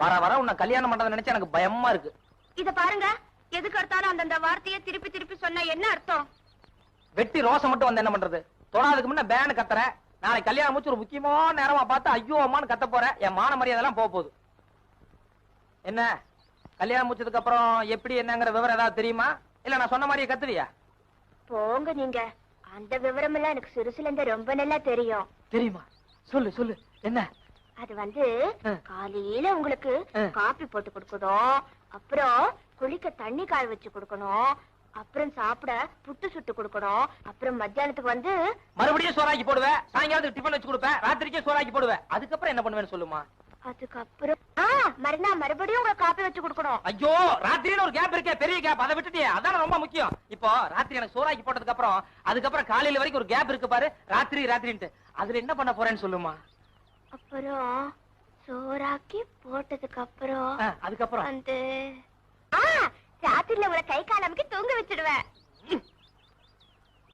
வர வர உன்னை கல்யாணம் பண்றதை நினைச்சா எனக்கு பயமா இருக்கு. இத பாருங்க, எதுக்கு எடுத்தாலும் அந்தந்த வார்த்தையை திருப்பி திருப்பி சொன்னா என்ன அர்த்தம்? வெட்டி ரோசம் மட்டும் வந்து என்ன பண்றது? தொடாதுக்கு முன்ன பேனு கத்துற. நாளைக்கு கல்யாணம் முடிச்சு ஒரு முக்கியமான நேரமா பார்த்து ஐயோ அம்மான்னு கத்த போற. என் மான மரியாதை எல்லாம் போகுது. என்ன கல்யாணம் முடிச்சதுக்கு அப்புறம் எப்படி என்னங்கிற விவரம் ஏதாவது தெரியுமா? இல்ல நான் சொன்ன மாதிரியே கத்துவியா? போங்க நீங்க, அந்த விவரம் எல்லாம் எனக்கு சிறுசுல இருந்து ரொம்ப நல்லா தெரியும். தெரியுமா? சொல்லு சொல்லு. என்ன? அது வந்து காலையில உங்களுக்கு காபி போட்டு கொடுக்கணும், அப்புறம் குளிக்க தண்ணி காய வச்சு கொடுக்கணும், அப்புறம் சாப்பிட புட்டு சுட்டு கொடுக்கணும், அப்புறம் மத்தியானத்துக்கு வந்து மறுபடியும் சோறாக்கி போடுவேன், சாயங்காலத்துக்கு டிஃபன் வச்சு கொடுப்பேன், ராத்திரிக்கே சோறாக்கி போடுவேன். அதுக்கப்புறம் என்ன பண்ணுவேன்னு சொல்லுமா? அதுக்கப்புறம் மறுநாள் மறுபடியும் உங்களுக்கு காப்பி வச்சு கொடுக்கணும். ஐயோ, ராத்திரின்னு ஒரு கேப் இருக்கே, பெரிய கேப், அதை விட்டுட்டியே. அதான் ரொம்ப முக்கியம். இப்போ ராத்திரி எனக்கு சோறாக்கி போட்டதுக்கு அப்புறம் அதுக்கப்புறம் காலையில வரைக்கும் ஒரு கேப் இருக்கு பாரு, ராத்திரி ராத்திரின்ட்டு. அதுல என்ன பண்ண போறேன்னு சொல்லுமா? அப்புறம் சோறாக்கி போட்டதுக்கு அப்புறம் அதுக்கப்புறம் வந்து ராத்திரில உங்களை கை காலமைக்கு தூங்க வச்சிடுவேன்.